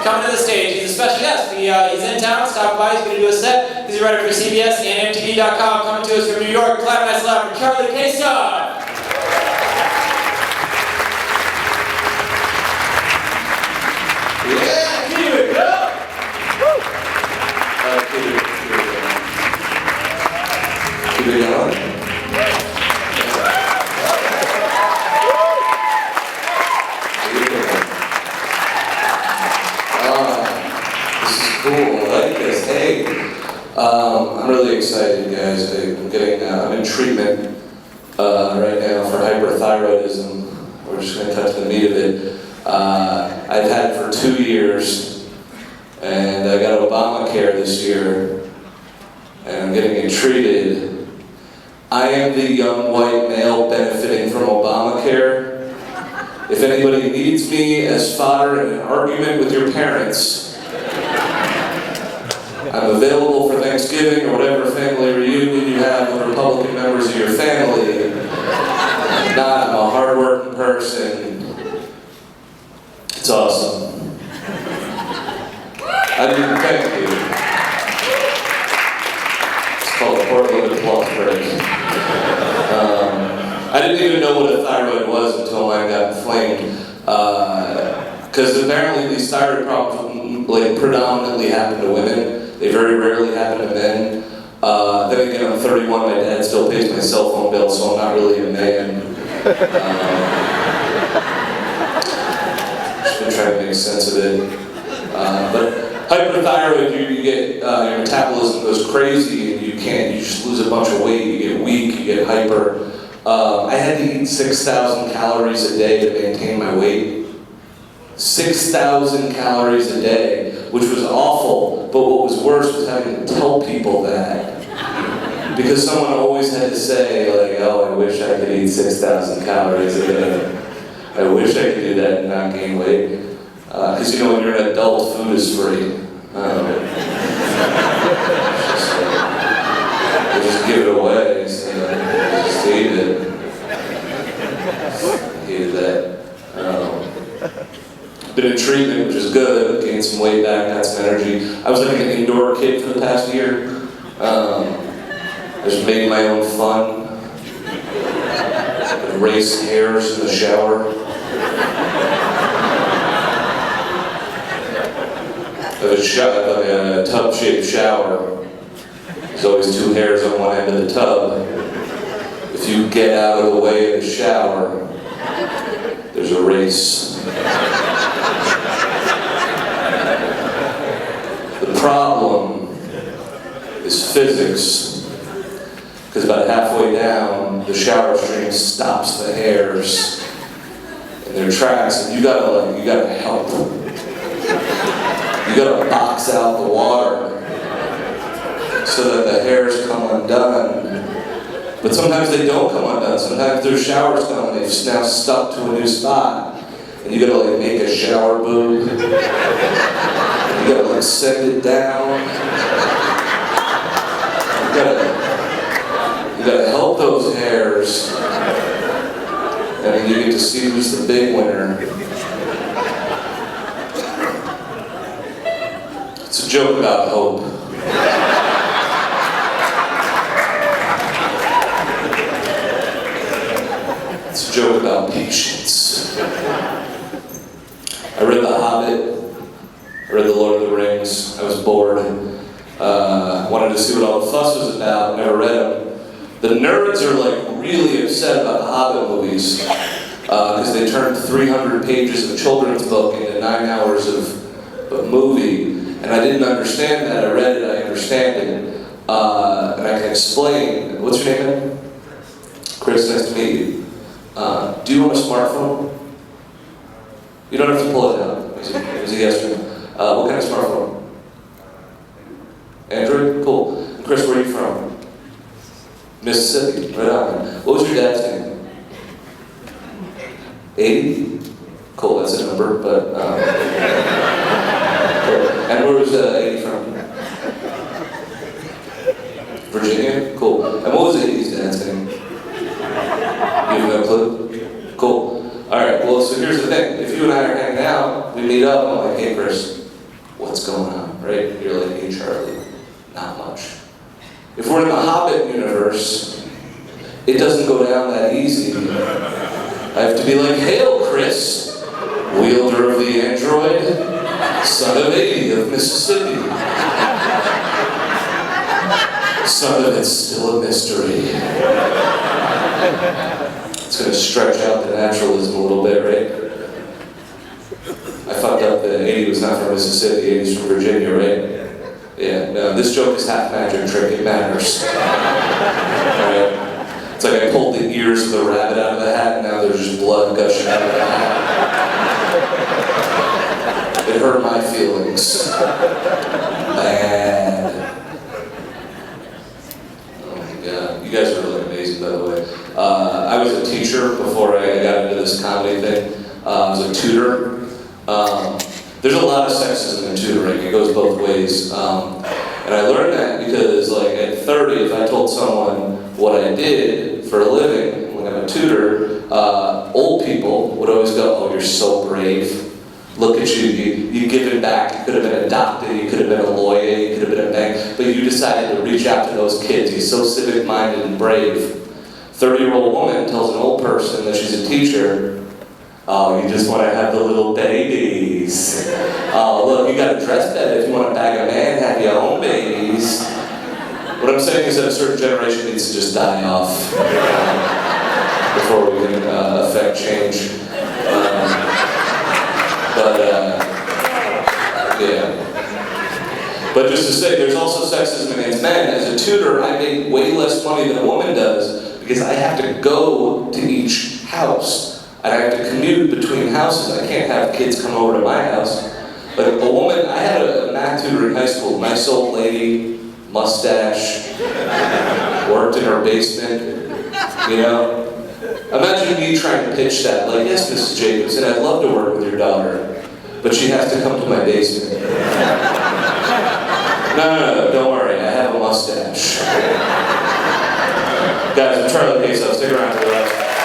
coming to the stage. He's a special guest. He's in town, stopped by, he's going to do a set. He's a writer for CBS and MTV.com, coming to us from New York. Clap, nice loud for Charlie Kasov. Yeah, keep it, go! Keep it going. Cool, I like this. Hey, I'm really excited, guys. I'm in treatment right now for hyperthyroidism. We're just going to cut to the meat of it. I've had it for 2 years, and I got Obamacare this year, and I'm getting it treated. I am the young white male benefiting from Obamacare. If anybody needs me as fodder in an argument with your parents, I'm available for Thanksgiving or whatever family reunion you have with Republican members of your family. I'm a hard-working person. It's awesome. Thank you. It's called a Portland applause break. I didn't even know what a thyroid was until mine got inflamed. Because apparently these thyroid problems predominantly happen to women. They very rarely happen to men. Then again, I'm 31, my dad still pays my cell phone bill, so I'm not really a man. Just been trying to make sense of it. But hyperthyroid, you get, your metabolism goes crazy, and you just lose a bunch of weight, you get weak, you get hyper. I had to eat 6,000 calories a day to maintain my weight. 6,000 calories a day, which was awful, but what was worse was having to tell people that. Because someone always had to say, like, oh, I wish I could eat 6,000 calories a day. I wish I could do that and not gain weight. Because, when you're an adult, food is free. You just give it away, so just eat it. Hated that. Been in treatment, which is good. Gained some weight back, got some energy. I was like an indoor kid for the past year. I just made my own fun. Race hairs in the shower. I have a tub-shaped shower. There's always 2 hairs on one end of the tub. If you get out of the way of the shower, there's a race. The problem is physics, because about halfway down, the shower stream stops the hairs in their tracks, and you gotta help. You gotta box out the water so that the hairs come undone. But sometimes they don't come undone. Sometimes their shower's done, they've now stuck to a new spot. And you gotta make a shower booth. You gotta send it down. You gotta help those hairs. And then you get to see who's the big winner. It's a joke about hope. It's a joke about patience. I read The Hobbit, I read The Lord of the Rings, I was bored, wanted to see what all the fuss was about, never read them. The nerds are really upset about the Hobbit movies, because they turned 300 pages of children's book into 9 hours of movie, and I didn't understand that. I read it, I understand it, and I can explain. What's your name, man? Chris, nice to meet you. Do you want a smartphone? You don't have to pull it out. It's a yes or no. What kind of smartphone? Android? Cool. Chris, where are you from? Mississippi. Right on. What was your dad's name? 80? Cool, that's a number, but... And where was 80 from? Virginia? Cool. And what was 80's dad's name? You have no clue? Cool. Alright, well, so here's the thing. If you and I are hanging out, we meet up, I'm like, hey, Chris, what's going on, right? You're like, hey Charlie, not much. If we're in the Hobbit universe, it doesn't go down that easy. I have to be like, hail Chris, wielder of the android, son of 80 of Mississippi. Some of it's still a mystery. It's going to stretch out the naturalism a little bit, right? I fucked up that 80 was not from Mississippi, 80's from Virginia, right? Yeah, no, this joke is half magic trick, it matters. Alright? It's like I pulled the ears of the rabbit out of the hat and now there's just blood gushing out of the hat. It hurt my feelings. Bad. Oh my god. You guys are really amazing, by the way. I was a teacher before I got into this comedy thing. I was a tutor. There's a lot of sexism in tutoring. It goes both ways. And I learned that because, like, at 30, if I told someone what I did for a living when I'm a tutor, old people would always go, oh, you're so brave. Look at you, you given back. You could have been a doctor, you could have been a lawyer, you could have been a bank, but you decided to reach out to those kids. You're so civic-minded and brave. 30-year-old woman tells an old person that she's a teacher, oh, you just want to have the little babies. Oh, look, you got to dress better if you want to bag a man, have your own babies. What I'm saying is that a certain generation needs to just die off before we can affect change. Yeah. But just to say, there's also sexism against men. As a tutor, I make way less money than a woman does because I have to go to each house. And I have to commute between houses. I can't have kids come over to my house. Like a woman, I had a math tutor in high school, nice old lady, mustache, worked in her basement, you know? Imagine me trying to pitch that, like, yes, Mrs. Jacobson, I'd love to work with your daughter, but she has to come to my basement. No, don't worry, I have a mustache. Guys, I'm Charlie Kasov, stick around for the rest.